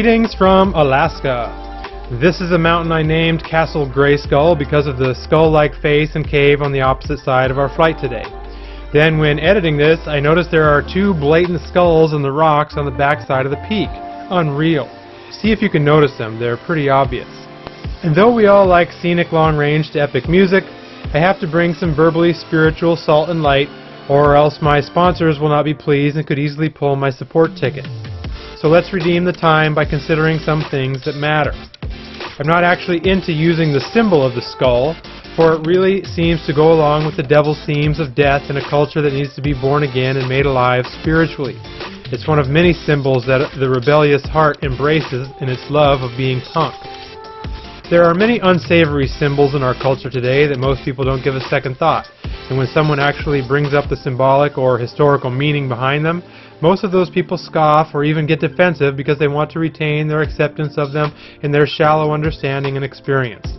Greetings from Alaska. This is a mountain I named Castle Grayskull because of the skull-like face and cave on the opposite side of our flight today. Then when editing this, I noticed there are two blatant skulls in the rocks on the back side of the peak. Unreal. See if you can notice them, they're pretty obvious. And though we all like scenic long-range to epic music, I have to bring some verbally spiritual salt and light, or else my sponsors will not be pleased and could easily pull my support ticket. So let's redeem the time by considering some things that matter. I'm not actually into using the symbol of the skull, for it really seems to go along with the devil's themes of death in a culture that needs to be born again and made alive spiritually. It's one of many symbols that the rebellious heart embraces in its love of being punk. There are many unsavory symbols in our culture today that most people don't give a second thought, and when someone actually brings up the symbolic or historical meaning behind them, most of those people scoff or even get defensive because they want to retain their acceptance of them in their shallow understanding and experience.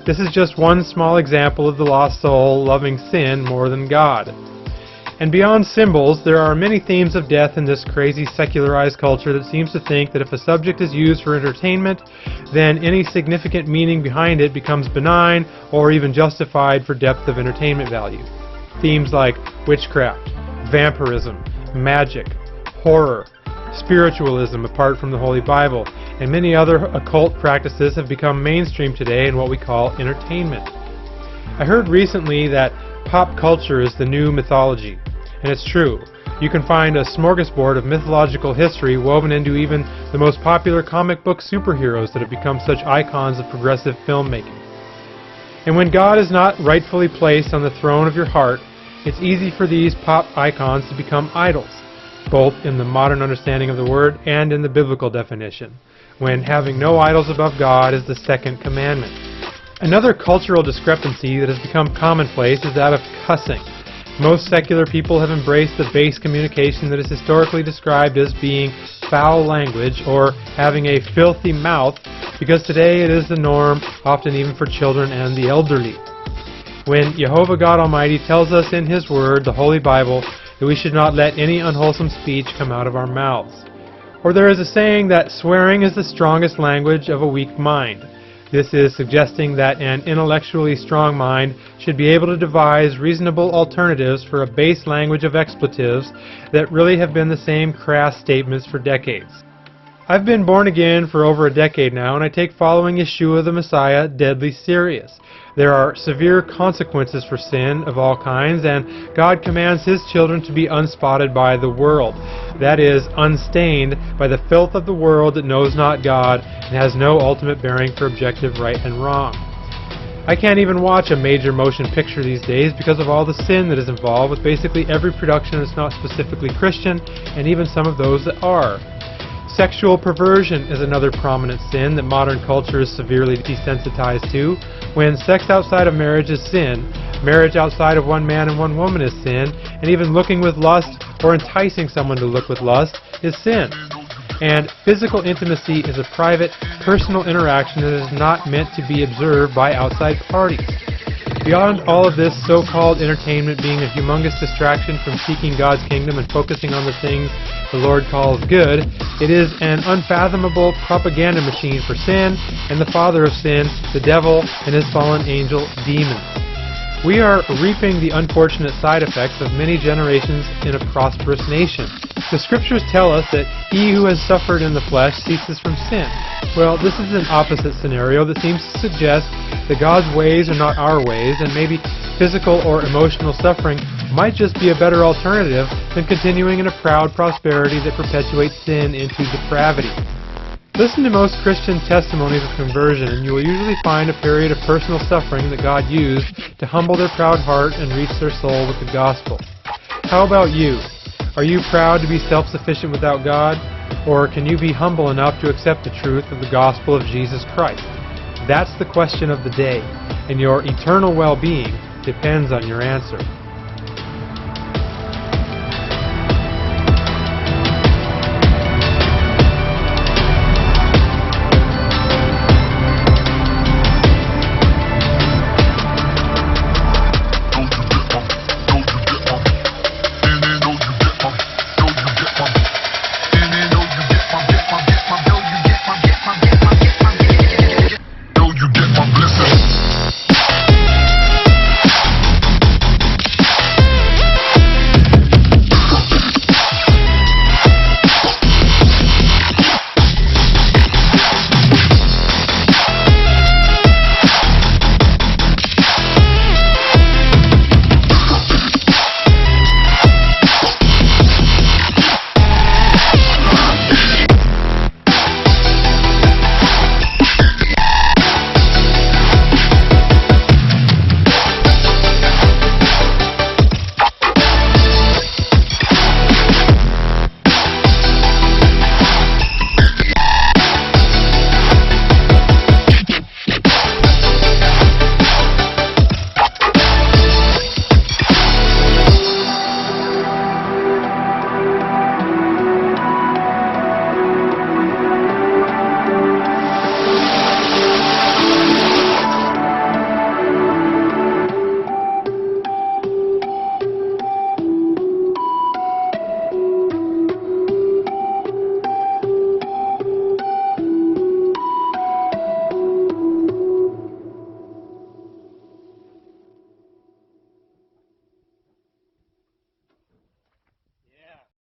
This is just one small example of the lost soul loving sin more than God. And beyond symbols, there are many themes of death in this crazy secularized culture that seems to think that if a subject is used for entertainment, then any significant meaning behind it becomes benign or even justified for depth of entertainment value. Themes like witchcraft, vampirism, magic, horror, spiritualism apart from the Holy Bible, and many other occult practices have become mainstream today in what we call entertainment. I heard recently that pop culture is the new mythology, and it's true. You can find a smorgasbord of mythological history woven into even the most popular comic book superheroes that have become such icons of progressive filmmaking. And when God is not rightfully placed on the throne of your heart, it's easy for these pop icons to become idols, both in the modern understanding of the word and in the biblical definition, when having no idols above God is the second commandment. Another cultural discrepancy that has become commonplace is that of cussing. Most secular people have embraced the base communication that is historically described as being foul language or having a filthy mouth, because today it is the norm, often even for children and the elderly. When Jehovah God Almighty tells us in His Word, the Holy Bible, that we should not let any unwholesome speech come out of our mouths. Or there is a saying that swearing is the strongest language of a weak mind. This is suggesting that an intellectually strong mind should be able to devise reasonable alternatives for a base language of expletives that really have been the same crass statements for decades. I've been born again for over a decade now, and I take following Yeshua the Messiah deadly serious. There are severe consequences for sin of all kinds, and God commands His children to be unspotted by the world. That is, unstained by the filth of the world that knows not God and has no ultimate bearing for objective right and wrong. I can't even watch a major motion picture these days because of all the sin that is involved with basically every production that's not specifically Christian, and even some of those that are. Sexual perversion is another prominent sin that modern culture is severely desensitized to. When sex outside of marriage is sin, marriage outside of one man and one woman is sin, and even looking with lust or enticing someone to look with lust is sin. And physical intimacy is a private, personal interaction that is not meant to be observed by outside parties. Beyond all of this so-called entertainment being a humongous distraction from seeking God's kingdom and focusing on the things the Lord calls good, it is an unfathomable propaganda machine for sin and the father of sin, the devil, and his fallen angel, demons. We are reaping the unfortunate side effects of many generations in a prosperous nation. The scriptures tell us that he who has suffered in the flesh ceases from sin. Well, this is an opposite scenario that seems to suggest that God's ways are not our ways, and maybe physical or emotional suffering might just be a better alternative than continuing in a proud prosperity that perpetuates sin into depravity. Listen to most Christian testimonies of conversion, and you will usually find a period of personal suffering that God used to humble their proud heart and reach their soul with the gospel. How about you? Are you proud to be self-sufficient without God? Or can you be humble enough to accept the truth of the gospel of Jesus Christ? That's the question of the day, and your eternal well-being depends on your answer.